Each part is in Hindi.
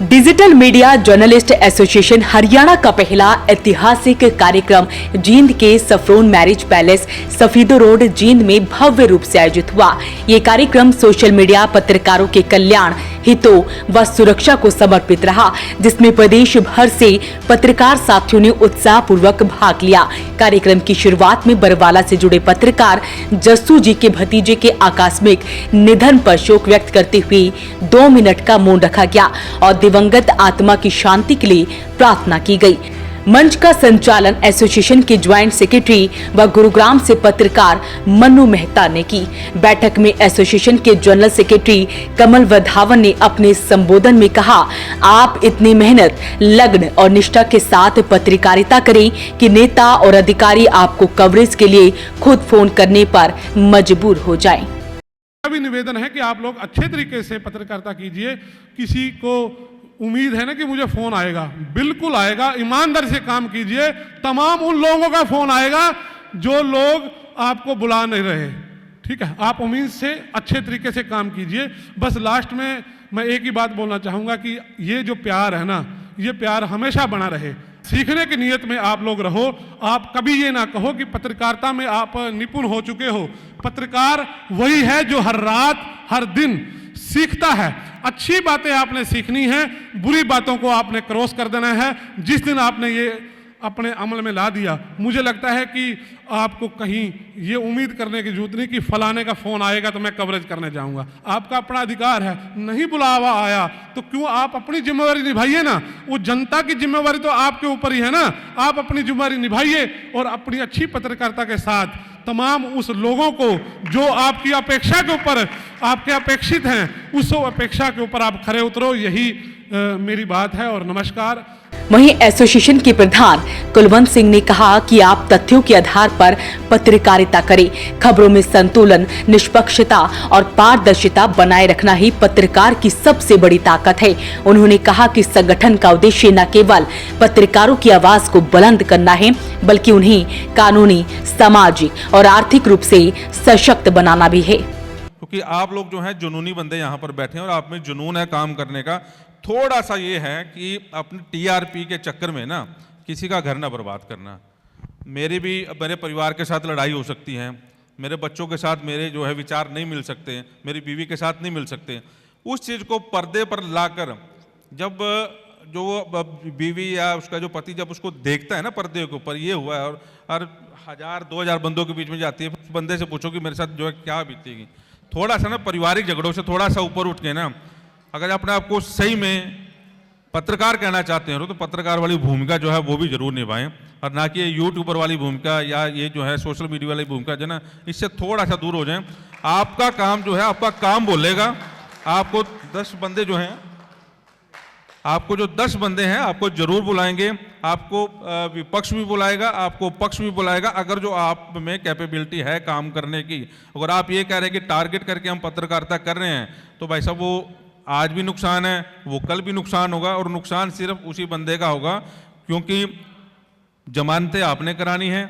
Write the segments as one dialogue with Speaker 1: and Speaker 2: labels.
Speaker 1: Digital media journalist association Haryana का पहला ऐतिहासिक कार्यक्रम जींद के saffron marriage palace Safidon road Jind में भव्य रूप से आयोजित हुआ। ये कार्यक्रम सोशल मीडिया पत्रकारों के कल्याण हितों व सुरक्षा को समर्पित रहा, जिसमें प्रदेश भर से पत्रकार साथियों ने उत्साह पूर्वक भाग लिया। कार्यक्रम की शुरुआत में बरवाला से जुड़े पत्रकार जस्सू जी के भतीजे के आकस्मिक निधन पर शोक व्यक्त करते हुए 2 मिनट का मौन रखा गया और दिवंगत आत्मा की शांति के लिए प्रार्थना की गई। मंच का संचालन एसोसिएशन के ज्वाइंट सेक्रेटरी व गुरुग्राम से पत्रकार मनु मेहता ने की। बैठक में एसोसिएशन के जनरल सेक्रेटरी कमल वधावन ने अपने संबोधन में कहा, आप इतनी मेहनत, लगन और निष्ठा के साथ पत्रकारिता करें कि नेता और अधिकारी आपको कवरेज के लिए खुद फोन करने पर मजबूर हो जाएं।
Speaker 2: भी निवेदन है कि आप लोग अच्छे तरीके से पत्रकारिता कीजिए। किसी को उम्मीद है ना कि मुझे फोन आएगा, बिल्कुल आएगा। ईमानदारी से काम कीजिए। तमाम उन लोगों का फोन आएगा जो लोग आपको बुला नहीं रहे, ठीक है। आप उम्मीद से अच्छे तरीके से काम कीजिए। बस लास्ट में मैं एक ही बात बोलना चाहूँगा कि ये जो प्यार है ना, ये प्यार हमेशा बना रहे। सीखने की नीयत में आप लोग रहो। आप कभी ये ना कहो कि पत्रकारिता में आप निपुण हो चुके हो। पत्रकार वही है जो हर रात हर दिन सीखता है। अच्छी बातें आपने सीखनी है, बुरी बातों को आपने क्रॉस कर देना है। जिस दिन आपने ये अपने अमल में ला दिया, मुझे लगता है कि आपको कहीं ये उम्मीद करने की जरूरत नहीं कि फलाने का फोन आएगा तो मैं कवरेज करने जाऊंगा। आपका अपना अधिकार है। नहीं बुलावा आया तो क्यों आप अपनी जिम्मेवारी निभाइए ना। वो जनता की जिम्मेवारी तो आपके ऊपर ही है ना। आप अपनी जिम्मेवारी निभाइए और अपनी अच्छी पत्रकारिता के साथ तमाम उस लोगों को जो आपकी अपेक्षा के ऊपर आपके अपेक्षित हैं, उस अपेक्षा के ऊपर आप खरे उतरो। यही मेरी बात है और नमस्कार।
Speaker 1: वहीं एसोसिएशन के प्रधान कुलवंत सिंह ने कहा कि आप तथ्यों के आधार पर पत्रकारिता करें। खबरों में संतुलन, निष्पक्षता और पारदर्शिता बनाए रखना ही पत्रकार की सबसे बड़ी ताकत है। उन्होंने कहा कि संगठन का उद्देश्य न केवल पत्रकारों की आवाज को बुलंद करना है, बल्कि उन्हें कानूनी, सामाजिक और आर्थिक रूप से सशक्त बनाना भी है।
Speaker 3: क्योंकि आप लोग जो हैं जुनूनी बंदे यहाँ पर बैठे हैं और आप में जुनून है काम करने का। थोड़ा सा ये है कि अपनी टीआरपी के चक्कर में ना किसी का घर ना बर्बाद करना। मेरे परिवार के साथ लड़ाई हो सकती है, मेरे बच्चों के साथ मेरे जो है विचार नहीं मिल सकते, मेरी बीवी के साथ नहीं मिल सकते। उस चीज़ को पर्दे पर लाकर जब जो बीवी या उसका जो पति जब उसको देखता है ना पर्दे के ऊपर ये हुआ है और 1000-2000 बंदों के बीच में जाती है, उस बंदे से पूछो कि मेरे साथ जो है क्या बीतेगी। थोड़ा सा ना पारिवारिक झगड़ों से थोड़ा सा ऊपर उठ के ना, अगर अपने आप को सही में पत्रकार कहना चाहते हैं तो पत्रकार वाली भूमिका जो है वो भी जरूर निभाएं, और ना कि ये यूट्यूबर वाली भूमिका या ये जो है सोशल मीडिया वाली भूमिका जो है ना, इससे थोड़ा सा दूर हो जाएं। आपका काम जो है आपका काम बोलेगा। आपको 10 बंदे जो हैं, आपको जो 10 बंदे हैं आपको जरूर बुलाएंगे। आपको विपक्ष भी बुलाएगा, आपको पक्ष भी बुलाएगा। अगर जो आप में कैपेबिलिटी है काम करने की, अगर आप ये कह रहे हैं कि टारगेट करके हम पत्रकारिता कर रहे हैं, तो भाई साहब वो आज भी नुकसान है, वो कल भी नुकसान होगा। और नुकसान सिर्फ उसी बंदे का होगा क्योंकि जमानतें आपने करानी है,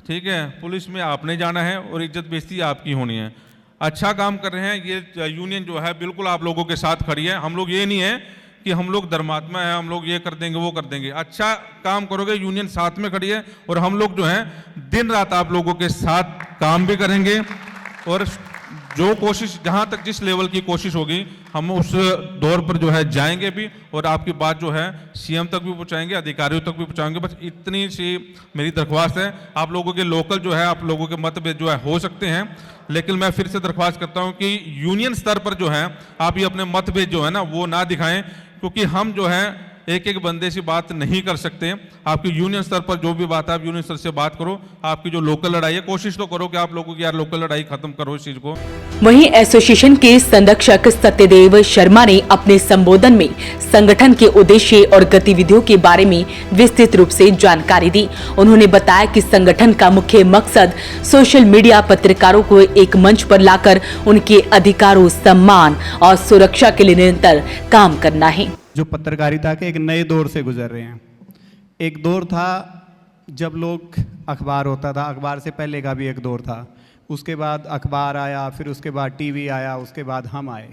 Speaker 3: ठीक है, पुलिस में आपने जाना है और इज्जत बेइज्जती आपकी होनी है। अच्छा काम कर रहे हैं, ये यूनियन जो है बिल्कुल आप लोगों के साथ खड़ी है। हम लोग ये नहीं है कि हम लोग धर्मात्मा है, हम लोग ये कर देंगे वो कर देंगे। अच्छा काम करोगे, यूनियन साथ में खड़ी है और हम लोग जो है दिन रात आप लोगों के साथ काम भी करेंगे। और जो कोशिश जहां तक जिस लेवल की कोशिश होगी हम उस दौर पर जो है जाएंगे भी और आपकी बात जो है सीएम तक भी पहुंचाएंगे, अधिकारियों तक भी पहुंचाएंगे। बस इतनी सी मेरी दरख्वास्त है। आप लोगों के लोकल जो है आप लोगों के मतभेद जो है हो सकते हैं, लेकिन मैं फिर से दरख्वास्त करता हूं कि यूनियन स्तर पर जो है आप ये अपने मतभेद जो है ना वो ना दिखाएं, क्योंकि हम जो है एक एक बंदे से बात नहीं कर सकते। आपकी यूनियन स्तर पर जो भी बात है आप यूनियन स्तर से बात करो। आपकी जो लोकल लड़ाई है कोशिश तो करो कि आप लोगों की यार लोकल लड़ाई खत्म करो इस चीज को।
Speaker 1: वहीं एसोसिएशन के संरक्षक सत्यदेव शर्मा ने अपने संबोधन में संगठन के उद्देश्य और गतिविधियों के बारे में विस्तृत रूप से जानकारी दी। उन्होंने बताया कि संगठन का मुख्य मकसद सोशल मीडिया पत्रकारों को एक मंच पर लाकर उनके अधिकारों, सम्मान और सुरक्षा के लिए निरंतर काम करना है।
Speaker 4: जो पत्रकारिता के एक नए दौर से गुजर रहे हैं। एक दौर था जब लोग अखबार होता था, अखबार से पहले का भी एक दौर था, उसके बाद अखबार आया, फिर उसके बाद टीवी आया, उसके बाद हम आए।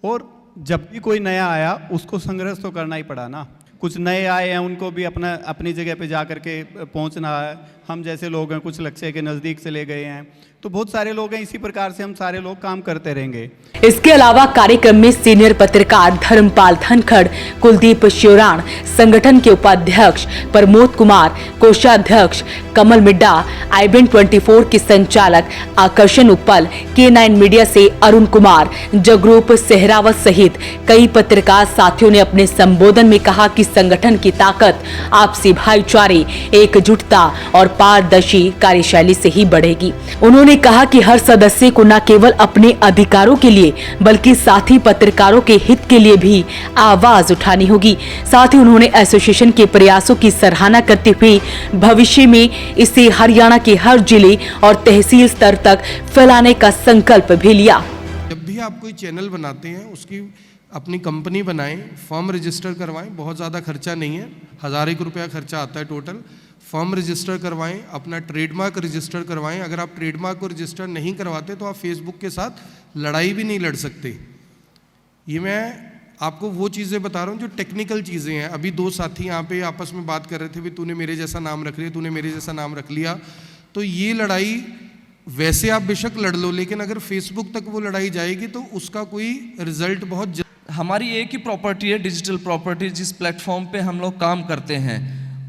Speaker 4: और जब भी कोई नया आया उसको संघर्ष तो करना ही पड़ा ना। कुछ नए आए हैं, उनको भी अपनी जगह पे जा कर के पहुंचना है। हम जैसे लोग हैं, कुछ लक्ष्य के नज़दीक चले गए हैं, तो बहुत सारे लोग हैं। इसी प्रकार से हम सारे लोग काम करते रहेंगे।
Speaker 1: इसके अलावा कार्यक्रम में सीनियर पत्रकार धर्मपाल धनखड़, कुलदीप शिवराण, संगठन के उपाध्यक्ष प्रमोद कुमार, कोषाध्यक्ष कमल मिड्डा, आईबेन 24 के संचालक आकर्षण उपल, K9 मीडिया से अरुण कुमार, जगरूप सहरावत सहित कई पत्रकार साथियों ने अपने संबोधन में कहा कि संगठन की ताकत आपसी भाईचारे, एकजुटता और पारदर्शी कार्यशैली से ही बढ़ेगी। उन्होंने कहा कि हर सदस्य को न केवल अपने अधिकारों के लिए बल्कि साथी पत्रकारों के हित के लिए भी आवाज उठानी होगी। साथ ही उन्होंने एसोसिएशन के प्रयासों की सराहना करते हुए भविष्य में इसे हरियाणा के हर जिले और तहसील स्तर तक फैलाने का संकल्प भी लिया।
Speaker 5: जब भी आप कोई चैनल बनाते हैं उसकी अपनी कंपनी बनाएं, फर्म रजिस्टर करवाएं। बहुत ज़्यादा खर्चा नहीं है, 1000 एक रुपया खर्चा आता है टोटल। फर्म रजिस्टर करवाएं, अपना ट्रेडमार्क रजिस्टर करवाएं। अगर आप ट्रेडमार्क को रजिस्टर नहीं करवाते तो आप फेसबुक के साथ लड़ाई भी नहीं लड़ सकते। ये मैं आपको वो चीज़ें बता रहा हूँ जो टेक्निकल चीज़ें हैं। अभी दो साथी यहाँ पे आपस में बात कर रहे थे, भी तूने मेरे जैसा नाम रख लिया, तूने मेरे जैसा नाम रख लिया। तो ये लड़ाई वैसे आप बेशक लड़ लो, लेकिन अगर फेसबुक तक वो लड़ाई जाएगी तो उसका कोई रिजल्ट बहुत
Speaker 6: हमारी एक ही प्रॉपर्टी है, डिजिटल प्रॉपर्टी, जिस प्लेटफॉर्म पे हम लोग काम करते हैं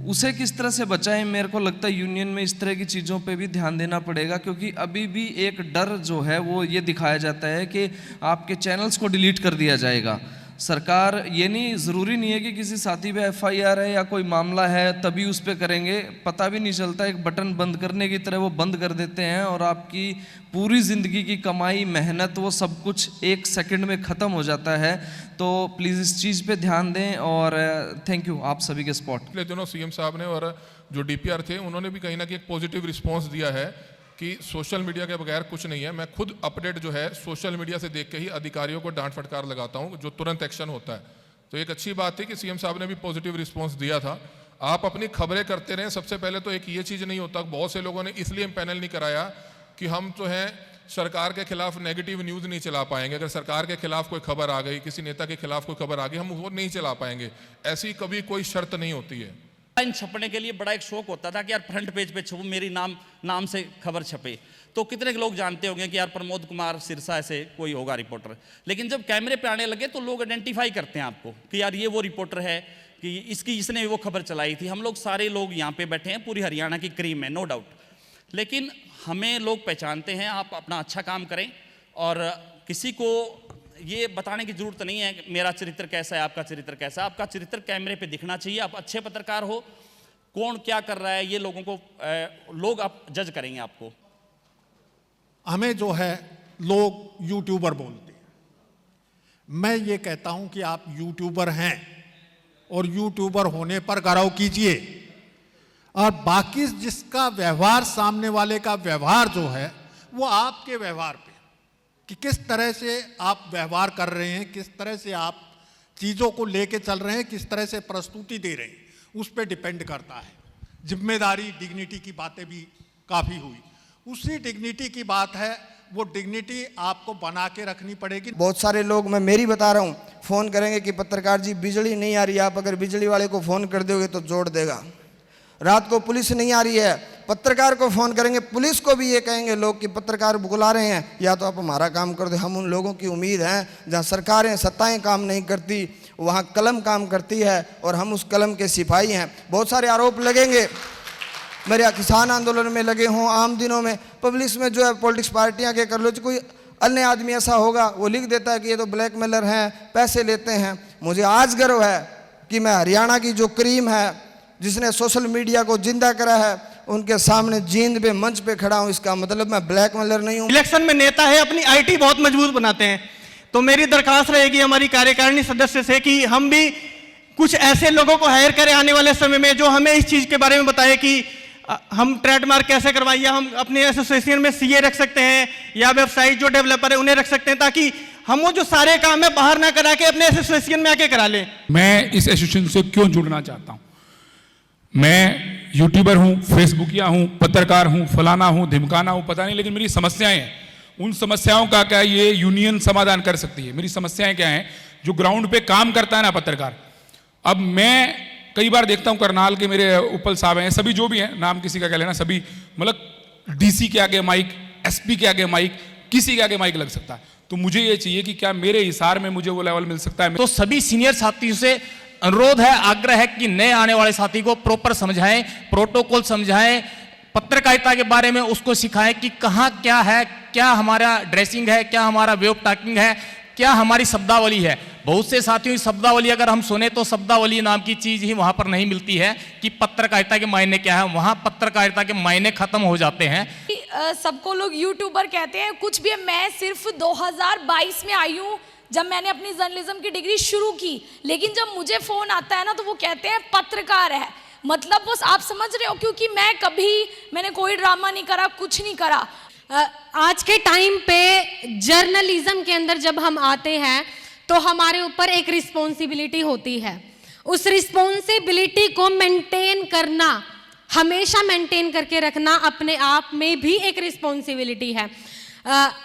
Speaker 6: उसे किस तरह से बचाएं। मेरे को लगता है यूनियन में इस तरह की चीज़ों पे भी ध्यान देना पड़ेगा, क्योंकि अभी भी एक डर जो है वो ये दिखाया जाता है कि आपके चैनल्स को डिलीट कर दिया जाएगा। सरकार, ये नहीं, ज़रूरी नहीं है कि किसी साथी पे FIR है या कोई मामला है तभी उस पर करेंगे। पता भी नहीं चलता, एक बटन बंद करने की तरह वो बंद कर देते हैं और आपकी पूरी ज़िंदगी की कमाई, मेहनत, वो सब कुछ एक सेकंड में ख़त्म हो जाता है। तो प्लीज़ इस चीज़ पे ध्यान दें और थैंक यू आप सभी के सपोर्ट।
Speaker 7: पिछले दिनों CM साहब ने और जो DPR थे उन्होंने भी कहीं ना कहीं एक पॉजिटिव रिस्पॉन्स दिया है कि सोशल मीडिया के बगैर कुछ नहीं है। मैं खुद अपडेट जो है सोशल मीडिया से देख के ही अधिकारियों को डांट फटकार लगाता हूं, जो तुरंत एक्शन होता है। तो एक अच्छी बात थी कि CM साहब ने भी पॉजिटिव रिस्पांस दिया था। आप अपनी खबरें करते रहें। सबसे पहले तो एक ये चीज़ नहीं होता, बहुत से लोगों ने इसलिए पैनल नहीं कराया कि हम जो है सरकार के खिलाफ नेगेटिव न्यूज़ नहीं चला पाएंगे। अगर सरकार के खिलाफ कोई खबर आ गई, किसी नेता के खिलाफ कोई खबर आ गई, हम वो नहीं चला पाएंगे। ऐसी कभी कोई शर्त नहीं होती है।
Speaker 8: छपने के लिए बड़ा एक शौक होता था कि यार फ्रंट पेज पे छपो, मेरी नाम से खबर छपे। तो कितने लोग जानते होंगे कि यार प्रमोद कुमार सिरसा ऐसे कोई होगा रिपोर्टर। लेकिन जब कैमरे पे आने लगे तो लोग आइडेंटिफाई करते हैं आपको कि यार ये वो रिपोर्टर है, कि इसने वो खबर चलाई थी। हम लोग सारे लोग यहाँ पे बैठे हैं, पूरी हरियाणा की क्रीम है, नो डाउट। लेकिन हमें लोग पहचानते हैं। आप अपना अच्छा काम करें और किसी को ये बताने की जरूरत नहीं है कि मेरा चरित्र कैसा है, आपका चरित्र कैसा है। आपका चरित्र कैमरे पे दिखना चाहिए। आप अच्छे पत्रकार हो, कौन क्या कर रहा है ये लोग आप जज करेंगे आपको।
Speaker 9: हमें जो है लोग यूट्यूबर बोलते हैं। मैं ये कहता हूं कि आप यूट्यूबर हैं और यूट्यूबर होने पर गौरव कीजिए, और बाकी जिसका व्यवहार, सामने वाले का व्यवहार जो है वो आपके व्यवहार पे, कि किस तरह से आप व्यवहार कर रहे हैं, किस तरह से आप चीज़ों को लेके चल रहे हैं, किस तरह से प्रस्तुति दे रहे हैं, उस पर डिपेंड करता है। जिम्मेदारी, डिग्निटी की बातें भी काफ़ी हुई। उसी डिग्निटी की बात है, वो डिग्निटी आपको बना के रखनी पड़ेगी।
Speaker 10: बहुत सारे लोग, मैं मेरी बता रहा हूँ, फ़ोन करेंगे कि पत्रकार जी बिजली नहीं आ रही है, आप अगर बिजली वाले को फ़ोन कर दोगे तो जोड़ देगा। रात को पुलिस नहीं आ रही है, पत्रकार को फ़ोन करेंगे, पुलिस को भी ये कहेंगे लोग कि पत्रकार बुला रहे हैं, या तो आप हमारा काम कर दो। हम उन लोगों की उम्मीद है जहाँ सरकारें, सत्ताएं काम नहीं करती, वहाँ कलम काम करती है और हम उस कलम के सिपाही हैं। बहुत सारे आरोप लगेंगे, मेरे किसान आंदोलन में लगे हों, आम दिनों में, पब्लिक में जो है पॉलिटिक्स पार्टियाँ के कर लो, कोई अन्य आदमी ऐसा होगा वो लिख देता है कि ये तो ब्लैकमेलर हैं, पैसे लेते हैं। मुझे आज गर्व है कि मैं हरियाणा की जो क्रीम है, जिसने सोशल मीडिया को जिंदा करा है, उनके सामने जींद पे, मंच पे खड़ा हूँ। इसका मतलब मैं ब्लैकमेलर नहीं हूँ।
Speaker 4: इलेक्शन में नेता है, अपनी IT बहुत मजबूत बनाते हैं। तो मेरी दरखास्त रहेगी हमारी कार्यकारिणी सदस्य से कि हम भी कुछ ऐसे लोगों को हायर करें आने वाले समय में जो हमें इस चीज़ के बारे में बताए कि हम ट्रेडमार्क कैसे करवाएं, या हम अपने एसोसिएशन में CA रख सकते हैं, या वेबसाइट जो डेवलपर है उन्हें रख सकते हैं, ताकि हम वो जो सारे काम है बाहर ना करा के अपने एसोसिएशन में आके करा लें।
Speaker 11: मैं इस एसोसिएशन से क्यों जुड़ना चाहता हूँ? मैं यूट्यूबर हूँ, फेसबुकिया हूँ, पत्रकार हूँ, फलाना हूँ, धिमकाना हूँ, पता नहीं, लेकिन मेरी समस्याएं हैं। उन समस्याओं का क्या ये यूनियन समाधान कर सकती है? मेरी समस्याएं क्या हैं? जो ग्राउंड पे काम करता है ना पत्रकार। अब मैं कई बार देखता हूं करनाल के मेरे उपल साहब हैं, सभी जो भी हैं, नाम किसी का कह लेना, सभी मतलब डीसी के आगे माइक, एसपी के आगे माइक, किसी के आगे माइक लग सकता है। तो मुझे ये चाहिए कि क्या मेरे हिसार में मुझे वो लेवल मिल सकता है?
Speaker 4: तो सभी सीनियर साथियों से अनुरोध है, आग्रह है कि नए आने वाले साथी को प्रॉपर समझाएं, प्रोटोकॉल समझाएं, पत्रकारिता के बारे में उसको सिखाएं कि कहाँ क्या है, क्या हमारा ड्रेसिंग है, क्या हमारा वे ऑफ टॉकिंग है, क्या हमारी शब्दावली है। बहुत से साथियों की शब्दावली अगर हम सुने तो शब्दावली नाम की चीज ही वहां पर नहीं मिलती है कि पत्रकारिता के मायने क्या है, वहां पत्रकारिता के मायने खत्म हो जाते हैं।
Speaker 12: सबको लोग यूट्यूबर कहते हैं, कुछ भी। मैं सिर्फ 2022 में आई हूँ जब मैंने अपनी जर्नलिज्म की डिग्री शुरू की, लेकिन जब मुझे फोन आता है ना तो वो कहते हैं पत्रकार है। मतलब वो आप समझ रहे हो, क्योंकि मैंने कोई ड्रामा नहीं करा, कुछ नहीं करा।
Speaker 13: आज के टाइम पे जर्नलिज्म के अंदर जब हम आते हैं तो हमारे ऊपर एक रिस्पॉन्सिबिलिटी होती है। उस रिस्पॉन्सिबिलिटी को मेंटेन करना, हमेशा मेंटेन करके रखना अपने आप में भी एक रिस्पॉन्सिबिलिटी है।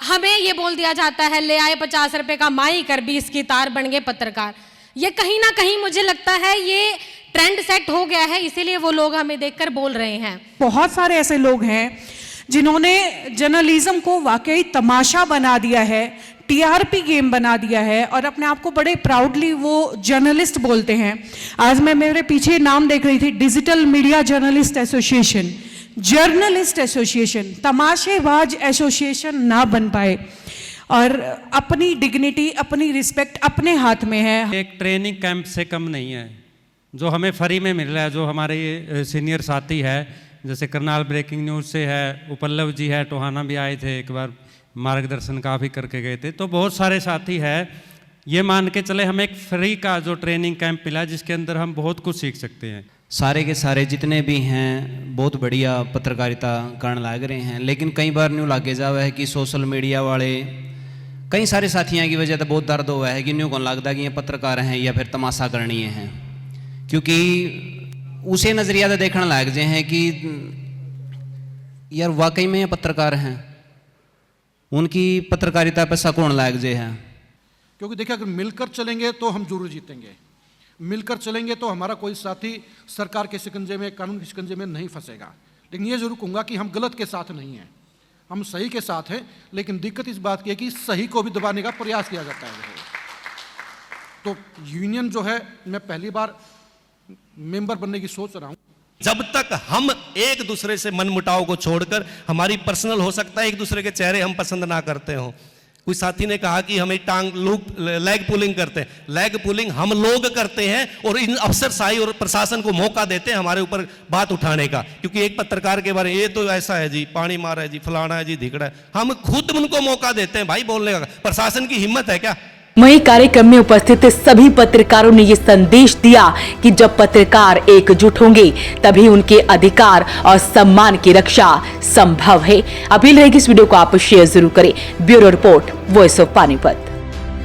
Speaker 13: हमें ये बोल दिया जाता है ले आए 50 रुपए का माइक और 20 की तार बन गए पत्रकार। ये कहीं ना कहीं मुझे लगता है ये ट्रेंड सेट हो गया है, इसीलिए वो लोग हमें देखकर बोल रहे हैं।
Speaker 14: बहुत सारे ऐसे लोग हैं जिन्होंने जर्नलिज्म को वाकई तमाशा बना दिया है, टीआरपी गेम बना दिया है और अपने आप को बड़े प्राउडली वो जर्नलिस्ट बोलते हैं। आज मैं मेरे पीछे नाम देख रही थी, digital media journalist association, journalist association, तमाशेबाज एसोसिएशन ना बन पाए और अपनी डिग्निटी, अपनी रिस्पेक्ट अपने हाथ में है।
Speaker 15: एक ट्रेनिंग कैंप से कम नहीं है जो हमें फ्री में मिल रहा है। जो हमारे सीनियर साथी है, जैसे करनाल ब्रेकिंग न्यूज़ से है, उपल्लव जी है, टोहाना भी आए थे, एक बार मार्गदर्शन काफ़ी करके गए थे। तो बहुत सारे साथी है, ये मान के चले हमें एक फ्री का जो ट्रेनिंग कैंप मिला जिसके अंदर हम बहुत कुछ सीख सकते हैं।
Speaker 16: सारे के सारे जितने भी हैं बहुत बढ़िया पत्रकारिता करने लग रहे हैं, लेकिन कई बार न्यू लागे जावा है कि सोशल मीडिया वाले कई सारे साथियों की वजह से बहुत दर्द हुआ है कि न्यू कौन लगता कि ये पत्रकार हैं या फिर तमाशा करनी है, क्योंकि उसे नज़रिया से देखने लग जाए हैं कि यार वाकई में ये पत्रकार हैं, उनकी पत्रकारिता पर शक होने लग जाए है।
Speaker 9: क्योंकि देखिए अगर मिलकर चलेंगे तो हम जरूर जीतेंगे, मिलकर चलेंगे तो हमारा कोई साथी सरकार के शिकंजे में, कानून के शिकंजे में नहीं फंसेगा। लेकिन ये जरूर कहूँगा कि हम गलत के साथ नहीं हैं, हम सही के साथ हैं। लेकिन दिक्कत इस बात की है कि सही को भी दबाने का प्रयास किया जाता है। तो यूनियन जो है, मैं पहली बार मेंबर बनने की सोच रहा हूँ।
Speaker 17: जब तक हम एक दूसरे से मनमुटाव को छोड़कर, हमारी पर्सनल हो सकता है एक दूसरे के चेहरे हम पसंद ना करते हो। कोई साथी ने कहा कि हमें लेग पुलिंग करते हैं, लेग पुलिंग हम लोग करते हैं और इन अफसरशाही और प्रशासन को मौका देते हैं हमारे ऊपर बात उठाने का। क्योंकि एक पत्रकार के बारे में ये तो ऐसा है जी, पानी मारा है जी, फलाना है जी, धिकड़ा है, हम खुद उनको मौका देते हैं भाई बोलने का। प्रशासन की हिम्मत है क्या?
Speaker 1: वहीं कार्यक्रम में उपस्थित सभी पत्रकारों ने ये संदेश दिया कि जब पत्रकार एकजुट होंगे तभी उनके अधिकार और सम्मान की रक्षा संभव है। अपील रहेगी इस वीडियो को आप शेयर जरूर करें। Bureau report, voice of Panipat.